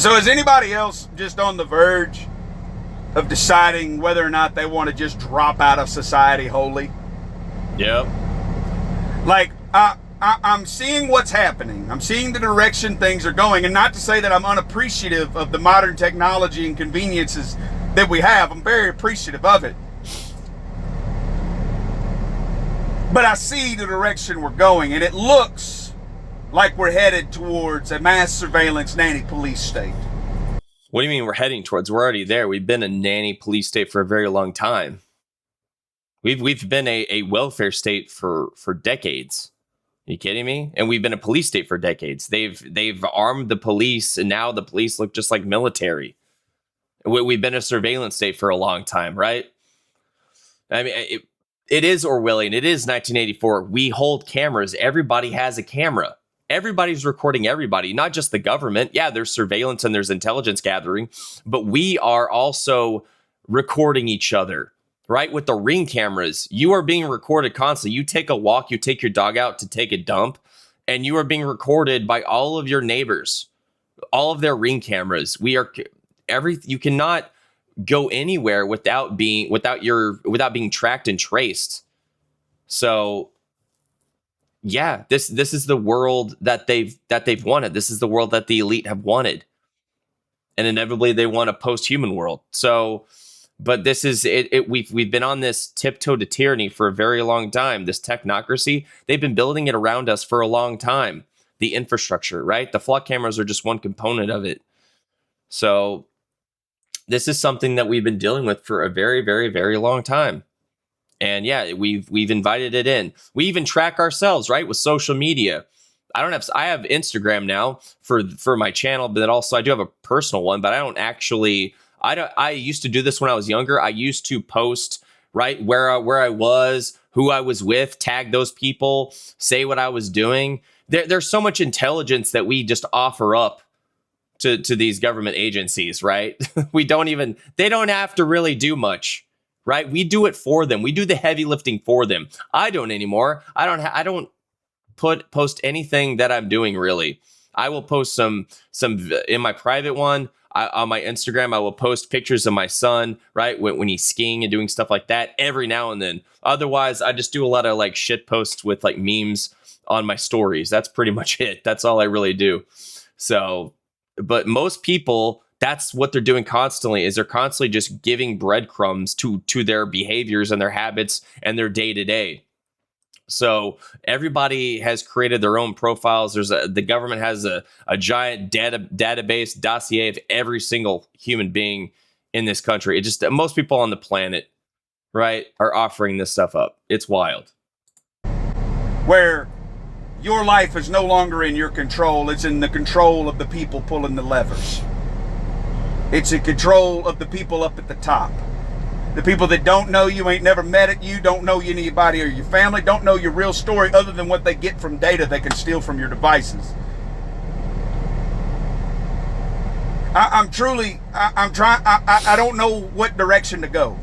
So is anybody else just on the verge of deciding whether or not they want to just drop out of society wholly? Yep. Like, I'm seeing what's happening. I'm seeing the direction things are going. And not to say that I'm unappreciative of the modern technology and conveniences that we have. I'm very appreciative of it. But I see the direction we're going, and it looks like we're headed towards a mass surveillance nanny police state. What do you mean we're heading towards? We're already there. We've been a nanny police state for a very long time. We've been a welfare state for decades. Are you kidding me? And we've been a police state for decades. They've armed the police, and now the police look just like military. We've been a surveillance state for a long time, right? I mean, it is Orwellian. It is 1984. We hold cameras. Everybody has a camera. Everybody's recording everybody, not just the government. Yeah, there's surveillance and there's intelligence gathering, but we are also recording each other, right? With the Ring cameras, you are being recorded constantly. You take a walk, you take your dog out to take a dump, and you are being recorded by all of your neighbors, all of their Ring cameras. You cannot go anywhere without being tracked and traced. So yeah, this is the world that they've wanted. This is the world that the elite have wanted. And inevitably they want a post-human world. So, but this is it. We've been on this tiptoe to tyranny for a very long time. This technocracy, they've been building it around us for a long time. The infrastructure, right? The flock cameras are just one component of it. So this is something that we've been dealing with for a very, very, very long time. And yeah, we've invited it in. We even track ourselves, right, with social media. I have Instagram now for my channel, but also I do have a personal one, but I used to do this when I was younger. I used to post, right, where I was, who I was with, tag those people, say what I was doing. There's so much intelligence that we just offer up to these government agencies, right? They don't have to really do much, right? We do it for them. We do the heavy lifting for them. I don't anymore. I don't post anything that I'm doing, really. I will post some in my private one. On my Instagram, I will post pictures of my son, right, when he's skiing and doing stuff like that every now and then. Otherwise, I just do a lot of like shit posts with like memes on my stories. That's pretty much it. That's all I really do. So, but most people, that's what they're doing constantly, is they're constantly just giving breadcrumbs to their behaviors and their habits and their day-to-day. So everybody has created their own profiles. The government has a giant database dossier of every single human being in this country. It just, most people on the planet, right, are offering this stuff up. It's wild. Where your life is no longer in your control. It's in the control of the people pulling the levers. It's in control of the people up at the top. The people that don't know you, ain't never met you, don't know anybody or your family, don't know your real story other than what they get from data they can steal from your devices. I don't know what direction to go.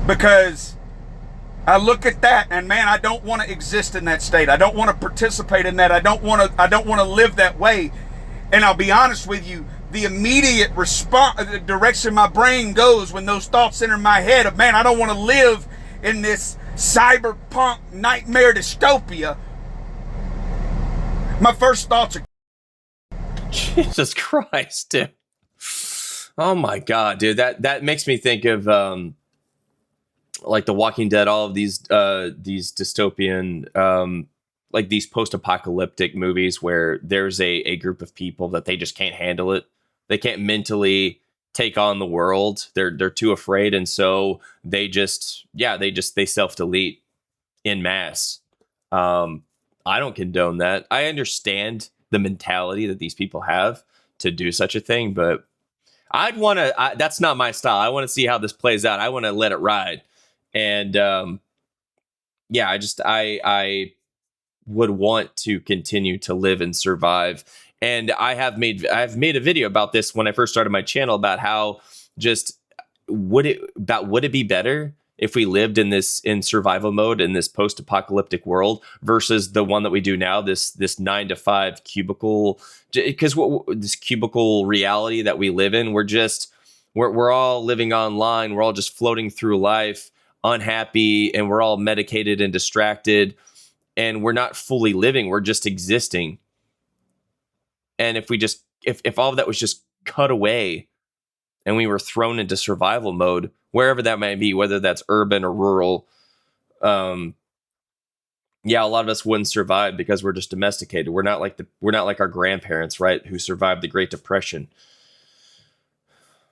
Because I look at that and man, I don't want to exist in that state. I don't want to participate in that. I don't want to live that way. And I'll be honest with you, the immediate response, the direction my brain goes when those thoughts enter my head of, man, I don't want to live in this cyberpunk nightmare dystopia. My first thoughts are, Jesus Christ, dude. Oh my God, dude. That makes me think of like The Walking Dead, all of these dystopian, like these post-apocalyptic movies where there's a group of people that they just can't handle it. They can't mentally take on the world. They're too afraid, and so they self-delete en masse. I don't condone that. I understand the mentality that these people have to do such a thing, but that's not my style. I want to see how this plays out. I want to let it ride. And I would want to continue to live and survive. And I've made a video about this when I first started my channel about how just would it be better if we lived in survival mode in this post-apocalyptic world versus the one that we do now, this 9 to 5 cubicle, because this cubicle reality that we live in, we're all living online, we're all just floating through life unhappy, and we're all medicated and distracted, and we're not fully living, we're just existing. And if all of that was just cut away and we were thrown into survival mode, wherever that might be, whether that's urban or rural, a lot of us wouldn't survive because we're just domesticated. We're not like our grandparents, right, who survived the Great Depression.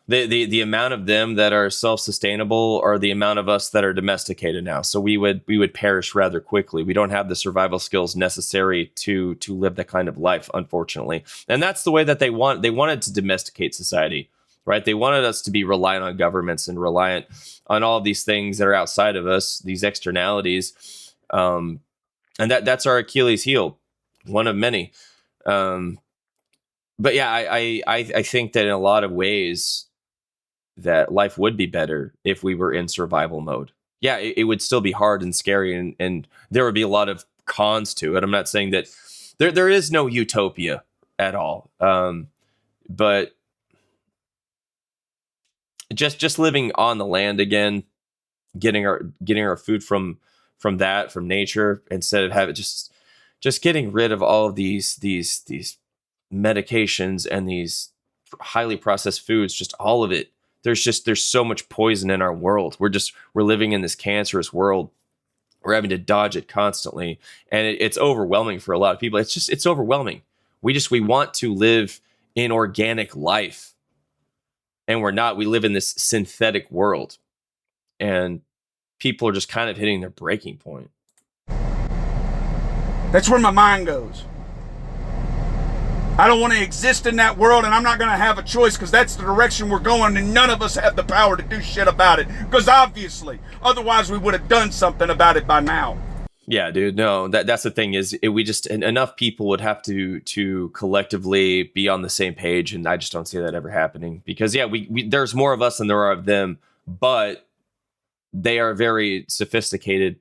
The amount of them that are self-sustainable are the amount of us that are domesticated now. So we would perish rather quickly. We don't have the survival skills necessary to live that kind of life, unfortunately. And that's the way that they wanted to domesticate society, right? They wanted us to be reliant on governments and reliant on all of these things that are outside of us, these externalities. And that's our Achilles heel, one of many. But yeah, I think that in a lot of ways that life would be better if we were in survival mode. Yeah, it would still be hard and scary, and there would be a lot of cons to it. I'm not saying that there is no utopia at all, but just living on the land again, getting our food from nature, instead of having just getting rid of all of these medications and these highly processed foods, just all of it. There's so much poison in our world. We're living in this cancerous world. We're having to dodge it constantly, and it's overwhelming for a lot of people. It's overwhelming. We want to live in organic life, and we're not. We live in this synthetic world, and people are just kind of hitting their breaking point. That's where my mind goes. I don't want to exist in that world, and I'm not going to have a choice, because that's the direction we're going, and none of us have the power to do shit about it. Because obviously, otherwise we would have done something about it by now. Yeah, dude. No, that's the thing is, enough people would have to collectively be on the same page, and I just don't see that ever happening. Because yeah, we there's more of us than there are of them, but they are very sophisticated,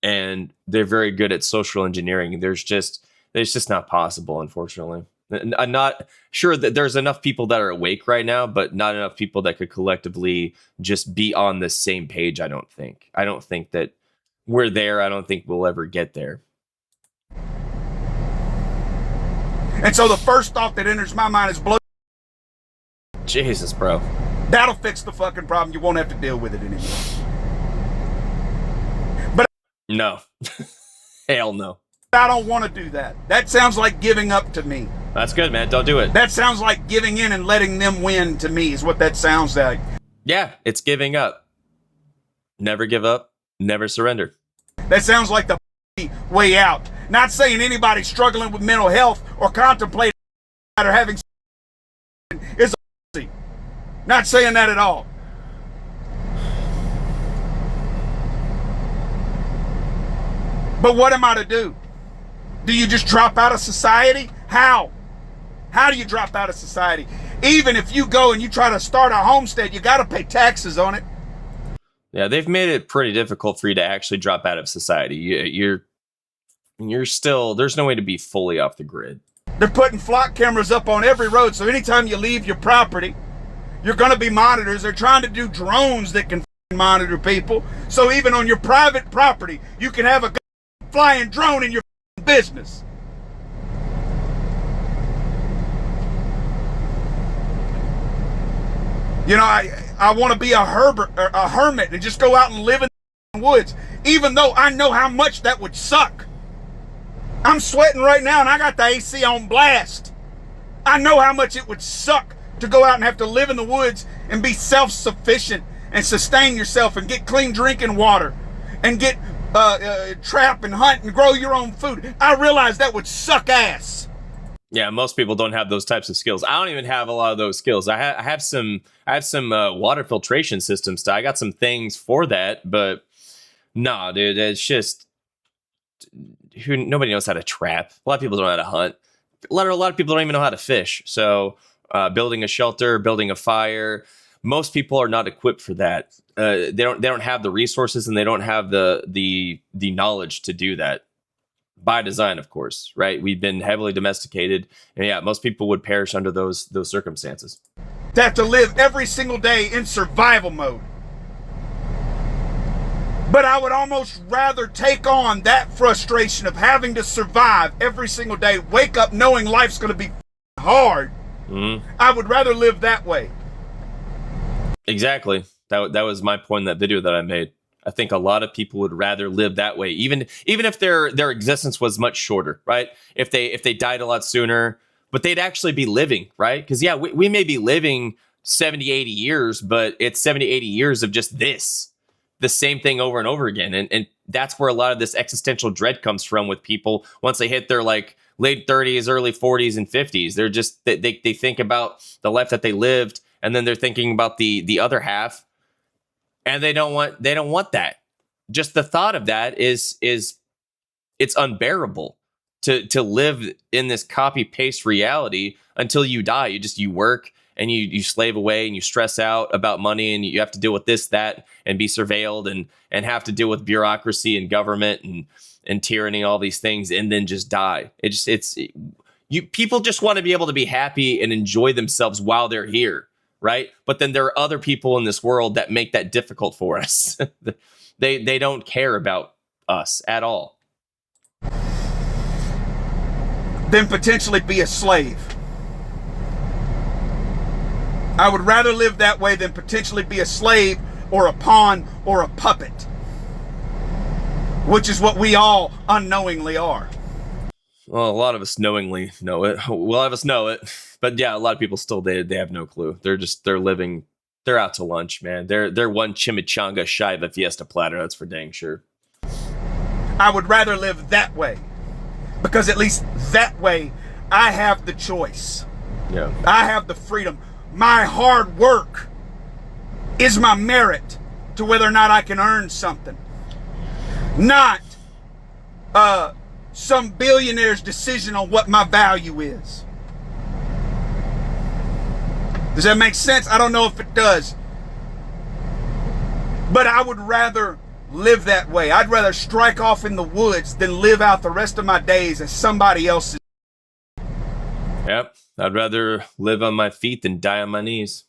and they're very good at social engineering. It's just not possible, unfortunately. I'm not sure that there's enough people that are awake right now, but not enough people that could collectively just be on the same page, I don't think. I don't think that we're there. I don't think we'll ever get there. And so the first thought that enters my mind is blow. Jesus, bro. That'll fix the fucking problem. You won't have to deal with it anymore. But no. Hell no. I don't want to do that. That sounds like giving up to me. That's good, man. Don't do it. That sounds like giving in and letting them win to me, is what that sounds like. Yeah, it's giving up. Never give up. Never surrender. That sounds like the way out. Not saying anybody struggling with mental health or contemplating or having is a not saying that at all. But what am I to do? Do you just drop out of society? How? How do you drop out of society? Even if you go and you try to start a homestead, you got to pay taxes on it. Yeah, they've made it pretty difficult for you to actually drop out of society. You're still, there's no way to be fully off the grid. They're putting flock cameras up on every road, so anytime you leave your property, you're going to be monitors. They're trying to do drones that can monitor people. So even on your private property, you can have a flying drone in your business. You know, I want to be a hermit and just go out and live in the woods, even though I know how much that would suck. I'm sweating right now and I got the AC on blast. I know how much it would suck to go out and have to live in the woods and be self-sufficient and sustain yourself and get clean drinking water and get trap and hunt and grow your own food. I realize that would suck ass. Yeah, most people don't have those types of skills. I don't even have a lot of those skills. I have some water filtration systems. I got some things for that, but nah, dude, it's just nobody knows how to trap. A lot of people don't know how to hunt. A lot of people don't even know how to fish. So building a shelter, building a fire, most people are not equipped for that. They don't have the resources, and they don't have the knowledge to do that. By design, of course, right? We've been heavily domesticated, and yeah, most people would perish under those circumstances. To have to live every single day in survival mode. But I would almost rather take on that frustration of having to survive every single day, wake up knowing life's going to be hard. Mm-hmm. I would rather live that way. Exactly. That was my point in that video that I made. I think a lot of people would rather live that way, even if their existence was much shorter, right? If they died a lot sooner, but they'd actually be living, right? Because yeah, we may be living 70, 80 years, but it's 70, 80 years of just the same thing over and over again. And that's where a lot of this existential dread comes from with people once they hit their like late 30s, early 40s and 50s. They're just they think about the life that they lived, and then they're thinking about the other half. And they don't want that. Just the thought of that is it's unbearable to live in this copy paste reality until you die. You work and you slave away and you stress out about money, and you have to deal with this, that, and be surveilled and have to deal with bureaucracy and government and tyranny, all these things, and then just die. People just want to be able to be happy and enjoy themselves while they're here. Right. But then there are other people in this world that make that difficult for us. They don't care about us at all. Then potentially be a slave. I would rather live that way than potentially be a slave or a pawn or a puppet, which is what we all unknowingly are. Well, a lot of us knowingly know it. A lot of us know it. But yeah, a lot of people still, they have no clue. They're living, they're out to lunch, man. They're one chimichanga shy of a fiesta platter. That's for dang sure. I would rather live that way, because at least that way I have the choice. Yeah. I have the freedom. My hard work is my merit to whether or not I can earn something. Not some billionaire's decision on what my value is. Does that make sense? I don't know if it does. But I would rather live that way. I'd rather strike off in the woods than live out the rest of my days as somebody else's. Yep. I'd rather live on my feet than die on my knees.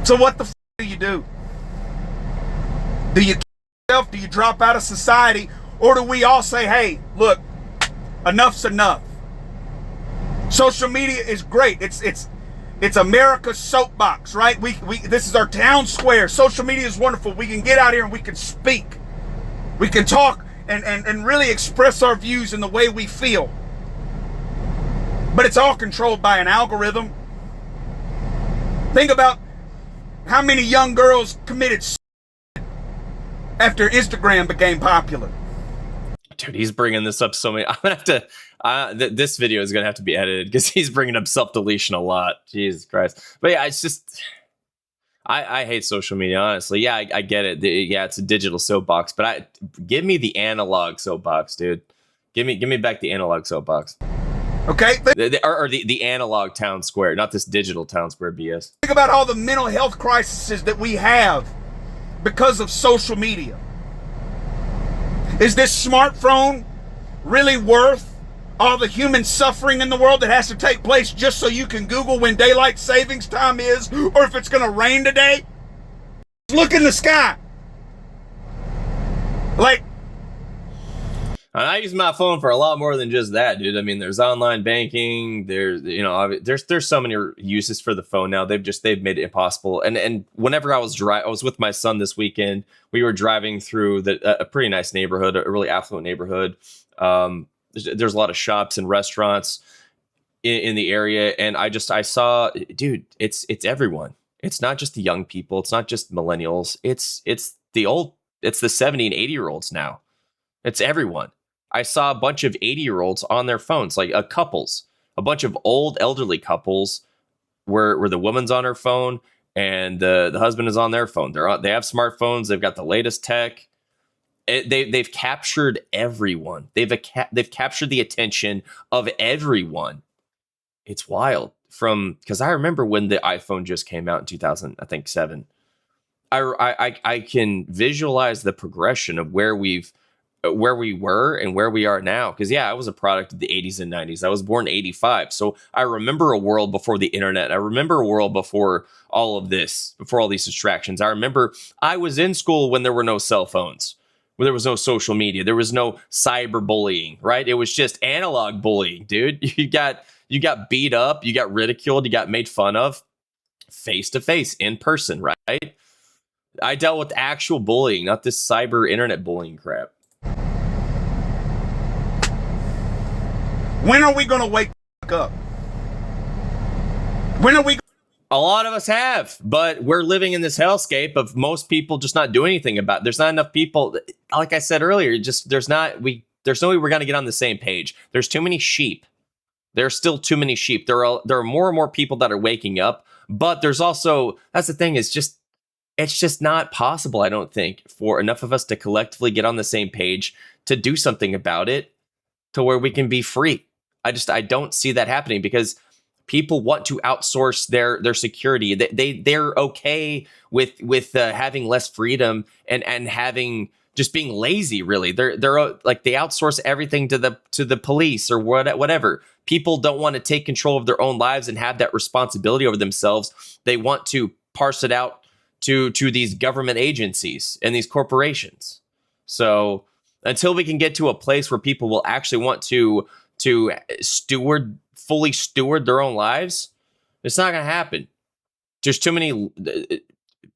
So what the f do you do? Do you kill yourself? Do you drop out of society? Or do we all say, hey, look, enough's enough. Social media is great. It's America's soapbox, right? We this is our town square. Social media is wonderful. We can get out here and we can speak. We can talk and really express our views in the way we feel. But it's all controlled by an algorithm. Think about how many young girls committed suicide after Instagram became popular. Dude, he's bringing this up so many. I'm gonna have to. This video is gonna have to be edited because he's bringing up self-deletion a lot. Jesus Christ! But yeah, it's just. I hate social media, honestly. Yeah, I get it. Yeah, it's a digital soapbox, but give me the analog soapbox, dude. Give me back the analog soapbox. Okay. Or the analog town square, not this digital town square BS. Think about all the mental health crises that we have because of social media. Is this smartphone really worth all the human suffering in the world that has to take place just so you can Google when daylight savings time is, or if it's going to rain today? Look in the sky. Like, I use my phone for a lot more than just that, dude. I mean, there's online banking. There's so many uses for the phone now. They've made it impossible. And whenever I was with my son this weekend. We were driving through a pretty nice neighborhood, a really affluent neighborhood. There's a lot of shops and restaurants in the area, and I saw, dude, it's everyone. It's not just the young people. It's not just millennials. It's the 70 and 80-year-olds now. It's everyone. I saw a bunch of 80-year-olds on their phones, like couples, a bunch of old elderly couples where the woman's on her phone and the husband is on their phone. They have smartphones. They've got the latest tech. They've captured everyone. They've captured the attention of everyone It's wild. Because I remember when the iPhone just came out in 2000, I think 7. I can visualize the progression of where we were and where we are now. Because I was a product of the 80s and 90s. I was born in 85, so I remember a world before the internet. I remember a world before all of this, before all these distractions. I remember I was in school when there were no cell phones, when there was no social media, there was no cyberbullying, right? It was just analog bullying, dude. You got beat up, you got ridiculed, you got made fun of, face to face, in person, right? I dealt with actual bullying, not this cyber internet bullying crap. When are we going to wake up? When are we? A lot of us have, but we're living in this hellscape of most people just not doing anything about it. There's not enough people. Like I said earlier, there's no way we're going to get on the same page. There's too many sheep. There's still too many sheep. There are more and more people that are waking up, but there's also, that's the thing, it's just not possible, I don't think, for enough of us to collectively get on the same page to do something about it to where we can be free. I don't see that happening because people want to outsource their security. They're okay with having less freedom and having just being lazy. Really, they're like they outsource everything to the police or whatever. People don't want to take control of their own lives and have that responsibility over themselves. They want to parse it out to these government agencies and these corporations. So until we can get to a place where people will actually want to fully steward their own lives, it's not going to happen. There's too many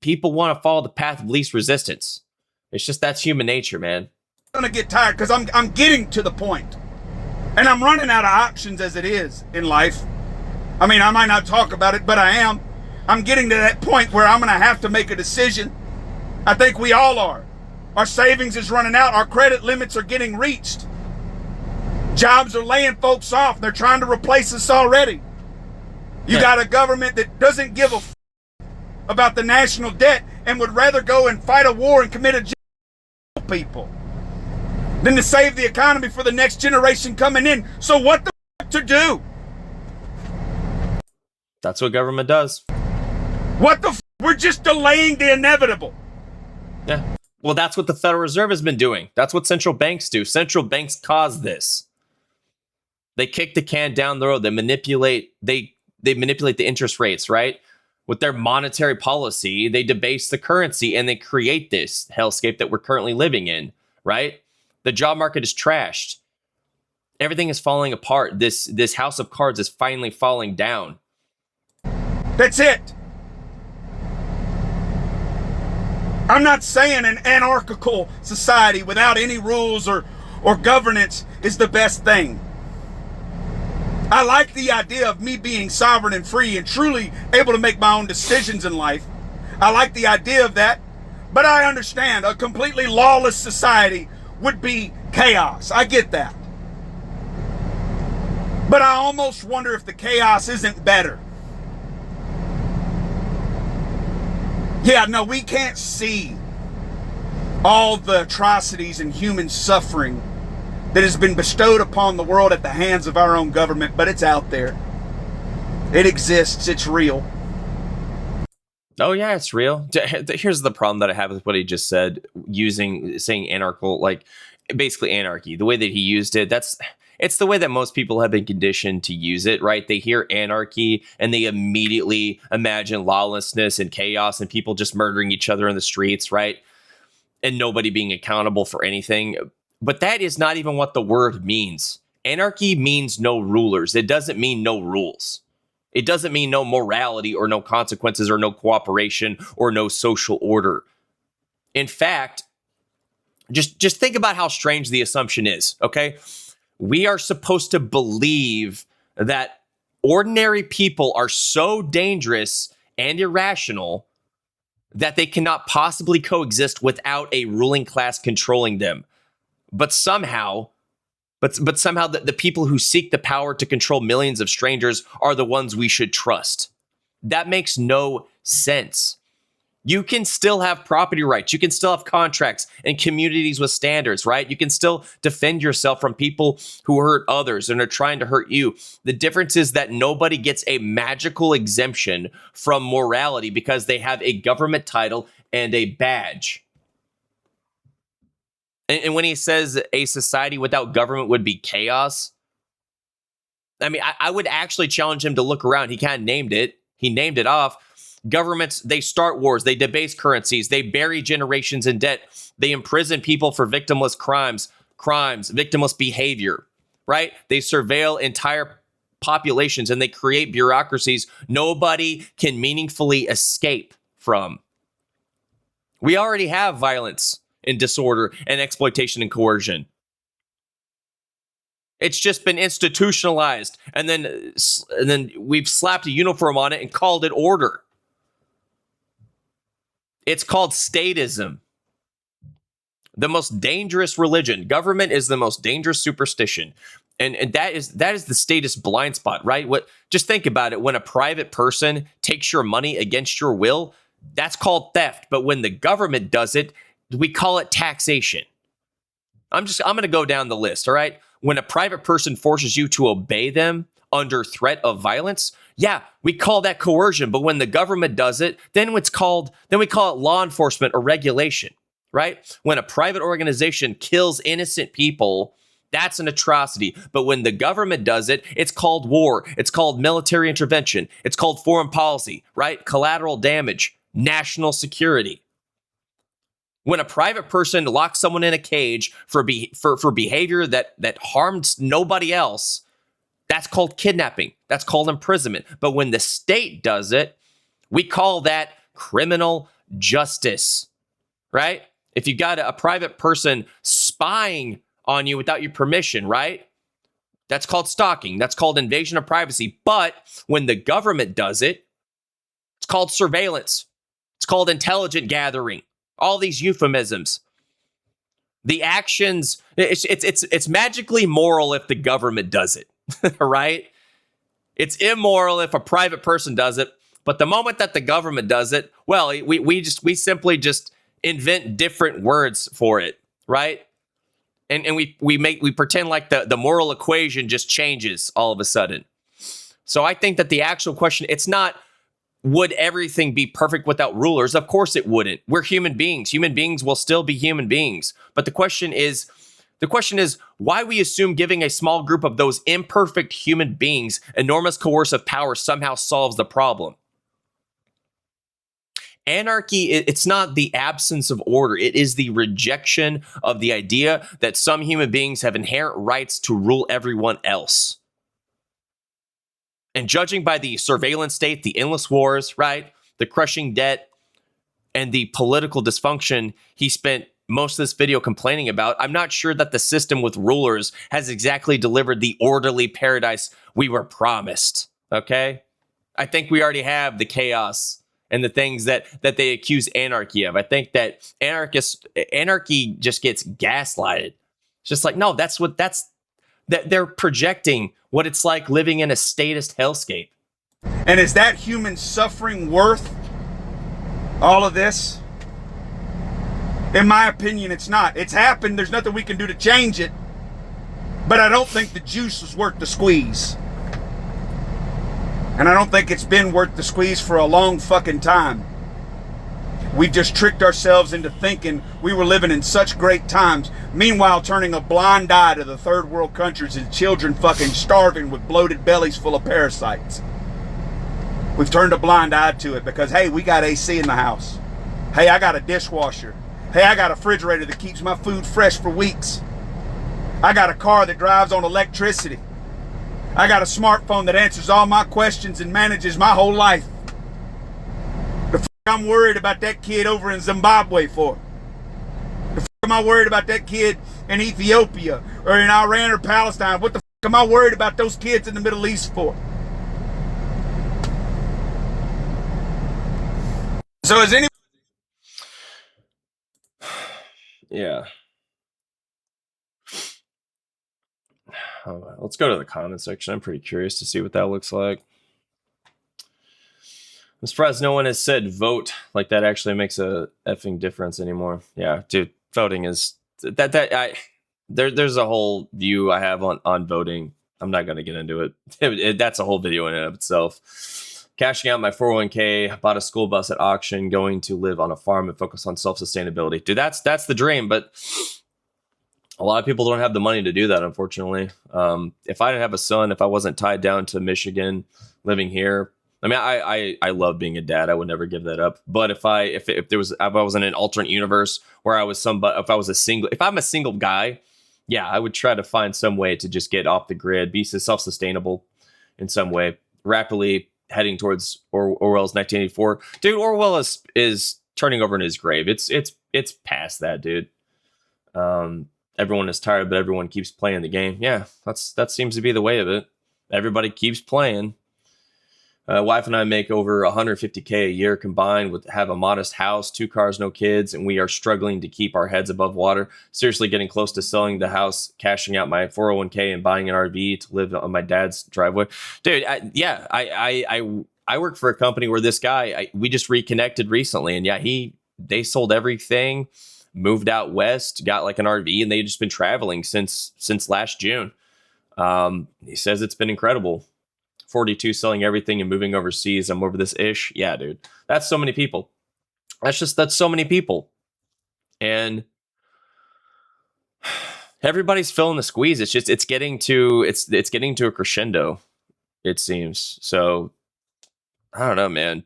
people want to follow the path of least resistance. It's just, that's human nature, man. I'm going to get tired because I'm getting to the point, and I'm running out of options as it is in life. I mean, I might not talk about it, but I am. I'm getting to that point where I'm going to have to make a decision. I think we all are. Our savings is running out. Our credit limits are getting reached. Jobs are laying folks off. They're trying to replace us already. You got a government that doesn't give a about the national debt and would rather go and fight a war and commit a people than to save the economy for the next generation coming in. So what the to do? That's what government does. What the we're just delaying the inevitable. Yeah. Well, that's what the Federal Reserve has been doing. That's what central banks do. Central banks cause this. They kick the can down the road. They manipulate the interest rates, right? With their monetary policy, they debase the currency and they create this hellscape that we're currently living in, right? The job market is trashed. Everything is falling apart. This house of cards is finally falling down. That's it. I'm not saying an anarchical society without any rules or governance is the best thing. I like the idea of me being sovereign and free and truly able to make my own decisions in life. I like the idea of that, but I understand a completely lawless society would be chaos. I get that. But I almost wonder if the chaos isn't better. Yeah, no, we can't see all the atrocities and human suffering that has been bestowed upon the world at the hands of our own government, but it's out there. It exists. It's real. Oh yeah, it's real. Here's the problem that I have with what he just said, saying anarchical, like basically anarchy. The way that he used it, it's the way that most people have been conditioned to use it, right? They hear anarchy and they immediately imagine lawlessness and chaos and people just murdering each other in the streets, right? And nobody being accountable for anything. But that is not even what the word means. Anarchy means no rulers. It doesn't mean no rules. It doesn't mean no morality or no consequences or no cooperation or no social order. In fact, just think about how strange the assumption is, okay? We are supposed to believe that ordinary people are so dangerous and irrational that they cannot possibly coexist without a ruling class controlling them. But somehow the people who seek the power to control millions of strangers are the ones we should trust. That makes no sense. You can still have property rights. You can still have contracts and communities with standards, right? You can still defend yourself from people who hurt others and are trying to hurt you. The difference is that nobody gets a magical exemption from morality because they have a government title and a badge. And when he says a society without government would be chaos, I mean, I would actually challenge him to look around. He kind of named it. He named it off. Governments, they start wars, they debase currencies, they bury generations in debt, they imprison people for victimless crimes, victimless behavior, right? They surveil entire populations and they create bureaucracies nobody can meaningfully escape from. We already have violence and disorder and exploitation and coercion. It's just been institutionalized, and then we've slapped a uniform on it and called it order. It's called statism. The most dangerous religion. Government is the most dangerous superstition. And that is the statist blind spot, right? Just think about it. When a private person takes your money against your will, that's called theft. But when the government does it, we call it taxation. I'm going to go down the list, all right? When a private person forces you to obey them under threat of violence, yeah, we call that coercion. But when the government does it, then we call it law enforcement or regulation, right? When a private organization kills innocent people, that's an atrocity. But when the government does it, it's called war. It's called military intervention. It's called foreign policy, right? Collateral damage, national security. When a private person locks someone in a cage for behavior that harms nobody else, that's called kidnapping. That's called imprisonment. But when the state does it, we call that criminal justice, right? If you got a private person spying on you without your permission, right? That's called stalking. That's called invasion of privacy. But when the government does it, it's called surveillance. It's called intelligent gathering. All these euphemisms. The actions, it's magically moral if the government does it, right? It's immoral if a private person does it, but the moment that the government does it, well, we simply just invent different words for it, right? And we pretend like the moral equation just changes all of a sudden. So I think that the actual question, it's not, would everything be perfect without rulers? Of course it wouldn't. We're human beings. Human beings will still be human beings. But the question is why we assume giving a small group of those imperfect human beings enormous coercive power somehow solves the problem. Anarchy, it's not the absence of order. It is the rejection of the idea that some human beings have inherent rights to rule everyone else. And judging by the surveillance state, the endless wars, right, the crushing debt, and the political dysfunction he spent most of this video complaining about, I'm not sure that the system with rulers has exactly delivered the orderly paradise we were promised, okay? I think we already have the chaos and the things that they accuse anarchy of. I think that anarchy just gets gaslighted. It's just like, no, that they're projecting what it's like living in a statist hellscape. And is that human suffering worth all of this? In my opinion, it's not. It's happened. There's nothing we can do to change it. But I don't think the juice was worth the squeeze. And I don't think it's been worth the squeeze for a long fucking time. We've just tricked ourselves into thinking we were living in such great times, meanwhile turning a blind eye to the third world countries and children fucking starving with bloated bellies full of parasites. We've turned a blind eye to it because, hey, we got AC in the house. Hey, I got a dishwasher. Hey, I got a refrigerator that keeps my food fresh for weeks. I got a car that drives on electricity. I got a smartphone that answers all my questions and manages my whole life. I'm worried about that kid over in Zimbabwe for? The fuck am I worried about that kid in Ethiopia or in Iran or Palestine? What the fuck am I worried about those kids in the Middle East for? So is any... Yeah. Let's go to the comment section. I'm pretty curious to see what that looks like. I'm surprised no one has said vote. Like that actually makes a effing difference anymore. Yeah, dude, voting is there's a whole view I have on voting. I'm not gonna get into it. That's a whole video in and of itself. Cashing out my 401k, bought a school bus at auction, going to live on a farm and focus on self-sustainability. Dude, that's the dream, but a lot of people don't have the money to do that, unfortunately. If I didn't have a son, if I wasn't tied down to Michigan, living here, I mean, I love being a dad. I would never give that up. But if I was in an alternate universe where I was if I'm a single guy, yeah, I would try to find some way to just get off the grid, be self-sustainable in some way, rapidly heading towards Orwell's 1984. Dude, Orwell is turning over in his grave. It's past that, dude. Everyone is tired, but everyone keeps playing the game. Yeah, that seems to be the way of it. Everybody keeps playing. Wife and I make over 150K a year combined, have a modest house, 2 cars, no kids, and we are struggling to keep our heads above water. Seriously getting close to selling the house, cashing out my 401k, and buying an RV to live on my dad's driveway. Dude, I work for a company where this guy, we just reconnected recently, and yeah, they sold everything, moved out west, got like an RV, and they've just been traveling since last June. He says it's been incredible. 42 selling everything and moving overseas. I'm over this ish. Yeah, dude. That's so many people. That's so many people. And everybody's feeling the squeeze. It's getting to a crescendo, it seems. So I don't know, man.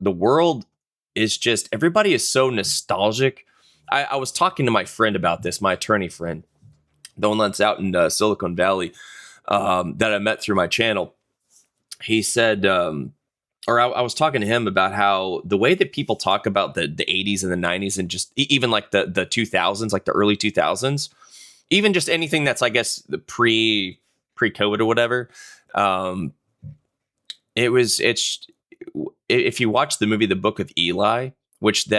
The world is just, everybody is so nostalgic. I was talking to my friend about this, my attorney friend, the one that's out in Silicon Valley, that I met through my channel. He said, I was talking to him about how the way that people talk about the 80s and the 90s and just even like the 2000s, like the early 2000s, even just anything that's, I guess, the pre-COVID or whatever. If you watch the movie The Book of Eli, which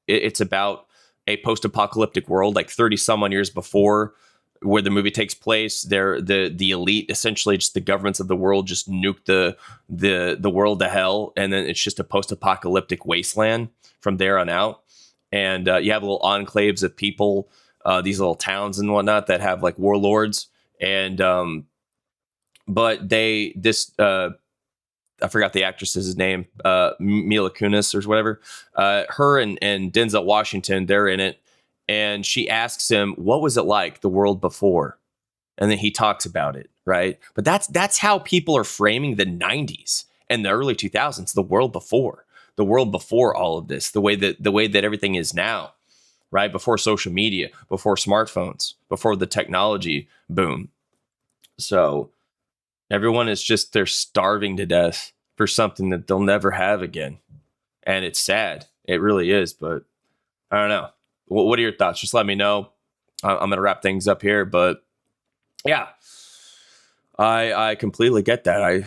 it's about a post-apocalyptic world, like 30 some odd years before where the movie takes place, the elite, essentially just the governments of the world, just nuke the world to hell, and then it's just a post-apocalyptic wasteland from there on out. And you have little enclaves of people, these little towns and whatnot that have like warlords, and but I forgot the actress's name, Mila Kunis or whatever. Her and Denzel Washington, they're in it. And she asks him, what was it like, the world before? And then he talks about it, right? But that's how people are framing the 90s and the early 2000s, the world before all of this, the way that everything is now, right? Before social media, before smartphones, before the technology boom. So everyone is just, they're starving to death for something that they'll never have again. And it's sad. It really is. But I don't know. What are your thoughts? Just let me know. I'm going to wrap things up here. But yeah, I completely get that.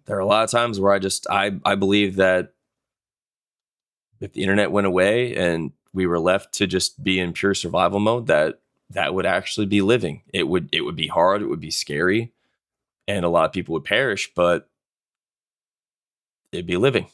There are a lot of times where I believe that if the internet went away and we were left to just be in pure survival mode, that would actually be living. It would be hard. It would be scary. And a lot of people would perish, but it'd be living.